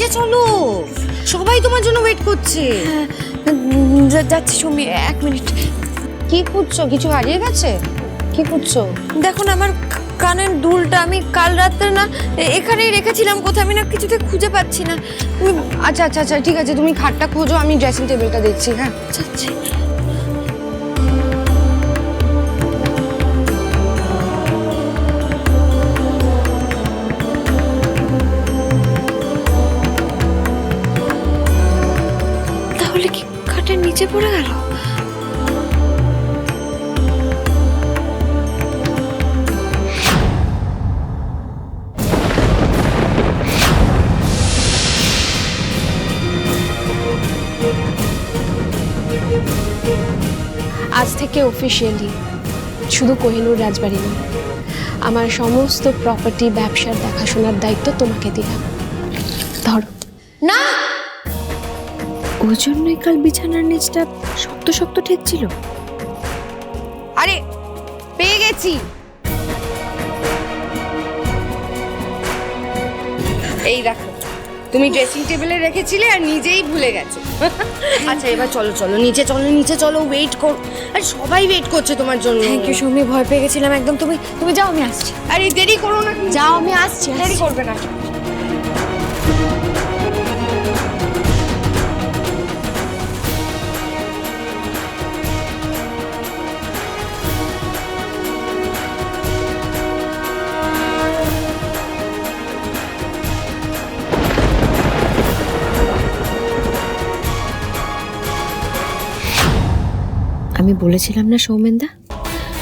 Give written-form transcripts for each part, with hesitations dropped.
নিচে চলো, সবাই তোমার জন্য ওয়েট করছে। যাচ্ছি সুমি, 1 মিনিট। কি খুঁজছো? কিছু হারিয়ে গেছে? কি খুঁজছো? দেখো না আমার কানের দুলটা, আমি কাল রাত্রে না এখানেই রেখেছিলাম কোথায়, আমি না কিছুতে খুঁজে পাচ্ছি না। আচ্ছা আচ্ছা আচ্ছা ঠিক আছে, তুমি খাটটা খোঁজো, আমি ড্রেসিং টেবিলটা দেখছি। হ্যাঁ যাচ্ছি। তাহলে কি খাটের নিচে পড়ে গেল? আজ থেকে অফিসিয়ালি শুধু কোহিনূর রাজবাড়ি নয়, আমার সমস্ত প্রপার্টি ব্যবসার দেখাশোনার দায়িত্ব তোমাকে দিলাম। ধরো। না, ওই জন্যই কাল বিছানার নিচটা শক্ত শক্ত ঠেকছিল। আরে পেয়ে গেছি। এই দেখো, তুমি ড্রেসিং টেবিলে রেখেছিলে আর নিজেই ভুলে গেছো। আচ্ছা এবার চলো চলো, নিচে চলো, নিচে চলো, ওয়েট কর। আর সবাই ওয়েট করছে তোমার জন্য। থ্যাংক ইউ সৌমি, ভয় পেয়ে গেছিলাম একদম। তুমি যাও, আমি আসছি। আরে দেরি করো না, যাও, আমি আসছি। দেরি করবে না। আমি বলেছিলাম না সৌমেনদা,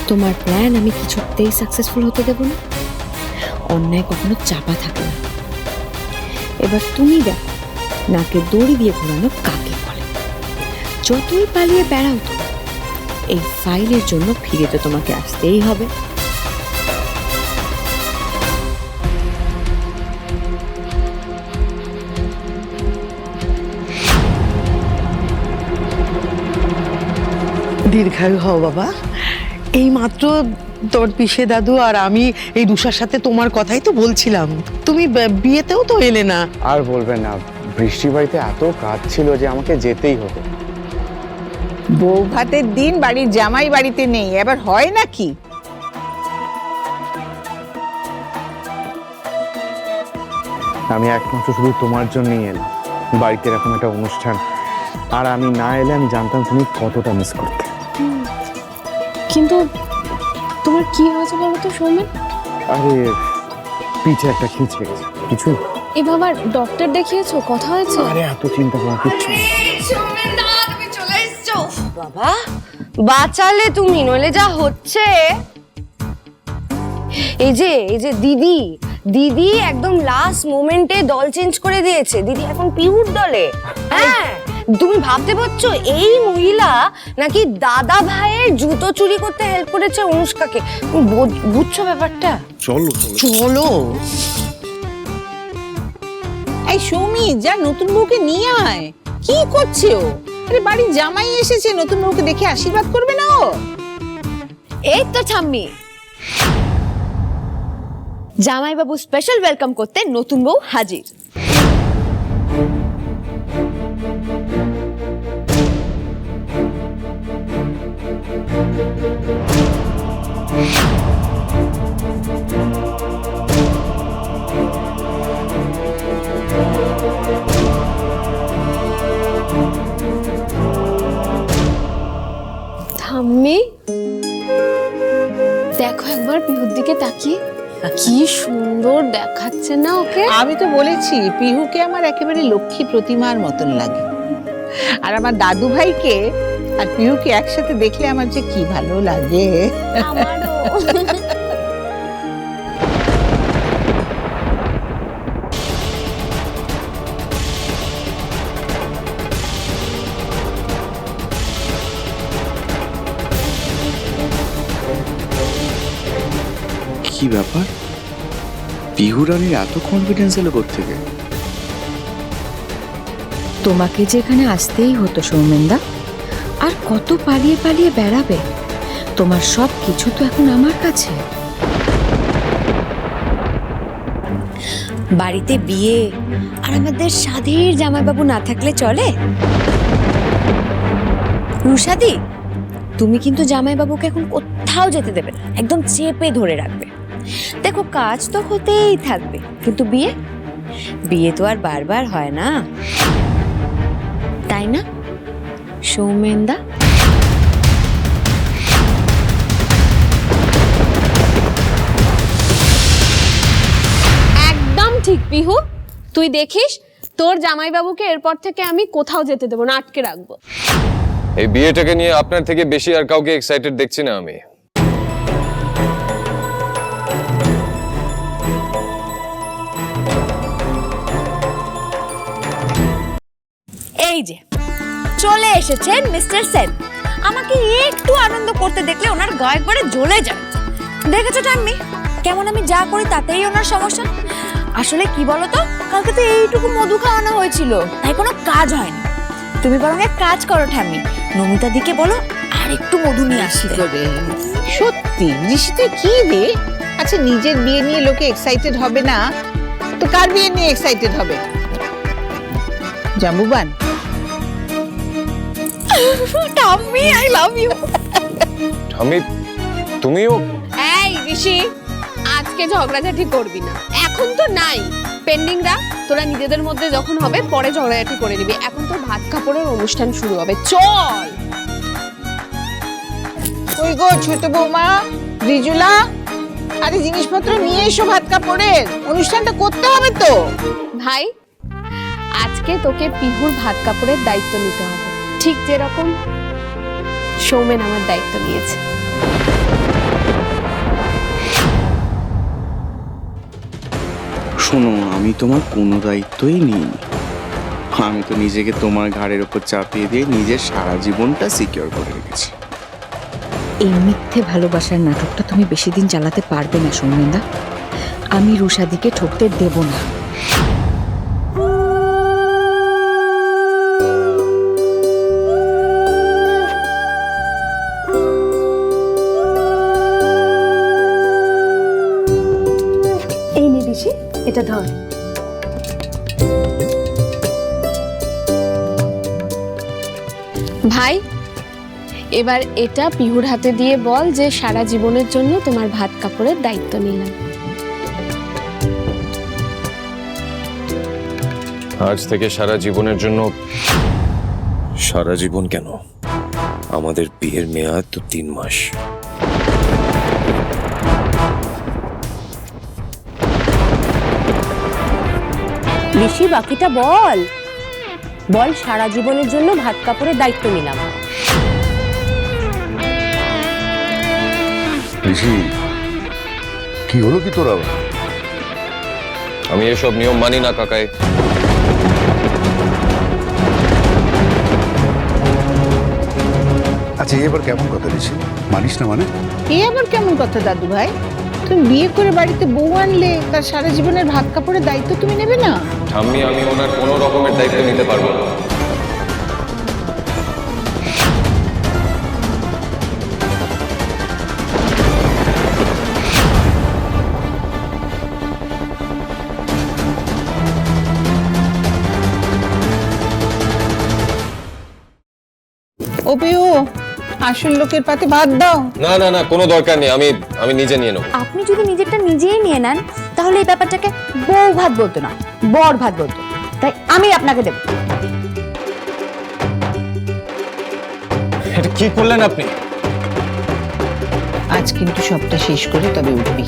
তোমার প্ল্যান আমি কিছুতেই সাকসেসফুল হতে দেব না। অন্যায় কখনো চাপা থাকে না। এবার তুমি দেখো নাকে দড়ি দিয়ে ঘোরানো কাকে বলে। যতই পালিয়ে বেড়াও তো, এই ফাইলের জন্য ফিরে তো তোমাকে আসতেই হবে। দীর্ঘায়ু হও বাবা। এই মাত্র তোর পিসে দাদু আর আমি এই রুষার সাথে তোমার কথাই তো বলছিলাম। তুমি বিয়েতেও তো এলে না। আর বলবেন না, বৃষ্টি বাড়িতে এত কাজ ছিল যে আমাকে যেতেই হতো। বউ ভাতের দিন বাড়ির জামাই বাড়িতে নেই, এবার হয় নাকি? আমি একমাত্র শুধু তোমার জন্যই এলাম। বাড়িতে এরকম একটা অনুষ্ঠান, আর আমি না এলে আমি জানতাম তুমি কতটা মিস করতে। কিন্তু তোমার কি হয়েছে বলো তো সৌমেন? আরে পিঠে একটা খিঁচে গেছে, কিছু। এ বাবা, ডক্টর দেখিয়েছো? কথা হয়েছে? আরে এত চিন্তা করার কিচ্ছু নেই। বাবা বাঁচালে তুমি, নইলে যা হচ্ছে। এই যে দিদি দিদি একদম লাস্ট মোমেন্টে দল চেঞ্জ করে দিয়েছে। দিদি এখন পিহুর দলে। হ্যাঁ, তুমি ভাবতে পারছো এই মহিলা নাকি দাদা ভাইয়ের জুতো চুরি করতে হেল্প করেছে অনুষ্কাকে। তুমি বুঝছো ব্যাপারটা? চলো চলো। এই সৌমি, যা নতুন বউকে নিয়ে আয়। কি করছে ও? আরে বাড়ির জামাই এসেছে, নতুন বউকে দেখে আশীর্বাদ করবে না ও? এই তো ঠাম্মি, জামাইবাবু স্পেশাল ওয়েলকাম করতে নতুন বউ হাজির। ঠাম্মি দেখো একবার পিহুর দিকে তাকিয়ে, কি সুন্দর দেখাচ্ছে না ওকে? আমি তো বলেছি পিহুকে আমার একেবারে লক্ষ্মী প্রতিমার মতন লাগে। আর আমার দাদু ভাইকে আর পিহুকে একসাথে দেখলে আমার যে কি ভালো লাগে। আমারও। কি ব্যাপার, পিহু রানীর এত কনফিডেন্স এলো কোত্থেকে? তোমাকে যেখানে আসতেই হতো সৌমেনদা, আর কত পালিয়ে পালিয়ে বেড়াবে? তোমার সব কিছু তো এখন আমার কাছে। বাড়িতে বিয়ে আর আমাদের সাধের জামাইবাবু না থাকলে চলে? রুশাদি, তুমি কিন্তু জামাইবাবুকে এখন কোথাও যেতে দেবে না, একদম চেপে ধরে রাখবে। দেখো, কাজ তো হতেই থাকবে, কিন্তু বিয়ে বিয়ে তো আর বারবার হয় না, তাই না সৌমেনদা? একদম ঠিক পিহু, তুই দেখিস তোর জামাইবাবুকে এরপর থেকে আমি কোথাও যেতে দেবো না, আটকে রাখবো। এই বিয়েটাকে নিয়ে আপনার থেকে বেশি আর কাউকে এক্সাইটেড দেখছি না আমি। এই যে চলে এসেছেন মিস্টার সেন। আমাকে একটু আনন্দ করতে দেখলে ওনার গা একবারে জ্বলে যায়। দেখেছো টাম্মি, কেমন আমি যা করি তাতেই ওনার সমস্যা। আসলে কি বলতো, কালকে তো এইটুকু মধু খাওয়ানো হয়েছিল, তাই কোনো কাজ হয়নি। তুমি বরং এক কাজ করো ঠাম্মি, নমিতা দিকে বলো আর একটু মধু নিয়ে আসতে। করে সত্যি ঋষি তুই কি রে? আচ্ছা, নিজের বিয়ে নিয়ে লোকে এক্সাইটেড হবে না তো কার বিয়ে নিয়ে এক্সাইটেড হবে? জাম্বুবান, টাম্মি, আই লাভ ইউ। আমি তুমিও এই ঋষি, আজকে ঝগড়াঝাটি করবি না, এখন তো নাই, পেন্ডিং রাখ, তোরা নিজেদের মধ্যে যখন হবে পরে ঝগড়াঝাটি করে নিবি। এখন তো ভাত কাপড়ের অনুষ্ঠান শুরু হবে, চল। কই গো ছোট বৌমা রিজুলা, আরে জিনিসপত্র নিয়ে এসো, ভাত কাপড়ের অনুষ্ঠানটা করতে হবে তো। ভাই, আজকে তোকে পিহুর ভাত কাপড়ের দায়িত্ব নিতে হবে, ঠিক যেরকম সৌমেন আমার দায়িত্ব নিয়েছে। শোনো, আমি তোমার কোনো দায়িত্বই নিই। আমি তো নিজেকে তোমার ঘাড়ের ওপর চাপিয়ে দিয়ে নিজের সারা জীবনটা সিকিউর করে রেখেছি। এই মিথ্যে ভালোবাসার নাটকটা তুমি বেশি দিন চালাতে পারবে না সৌমেনদা। আমি রুশাদিকে ঠকতে দেব না। এই নে ঋষি, এটা ধর। ভাই, এবার এটা পিহুর হাতে দিয়ে বল যে সারা জীবনের জন্য তোমার ভাত কাপড়ের দায়িত্ব নিলাম। আজ থেকে সারা জীবনের জন্য। সারা জীবন কেন, আমাদের বিয়ের মেয়াদ তো 3 মাস। ঋষি, বাকিটা বল। বল, সারা জীবনের জন্য ভাত কাপড়ের দায়িত্ব নিলাম। ঋষি, কি হলো কি তোর আবার? আমি এসব নিয়ম মানি না কাকাই। আচ্ছা, এবার কেমন কথা ঋষি, মানিস না মানে? এ আবার কেমন কথা দাদু ভাই? তুমি বিয়ে করে বাড়িতে বউ আনলে, তার সারা জীবনের ভাত কাপড়ের দায়িত্ব তুমি নেবে না? ঠাম্মি, আমি ওনার কোনো রকমের দায়িত্ব নিতে পারবো না। ও পিউ, আসল লোকের পাতে ভাত দাও। না না না, কোনো দরকার নেই, আমি নিজে নিয়ে নেবো। আপনি যদি নিজেরটা নিজেই নিয়ে নেন, তাহলে এই ব্যাপারটাকে বউ ভাত বলতো না, বর ভাত বলতো। তাই আমি আপনাকে দেব। এটা কি করলেন আপনি? আজ কিন্তু সবটা শেষ করে তবে উঠবি।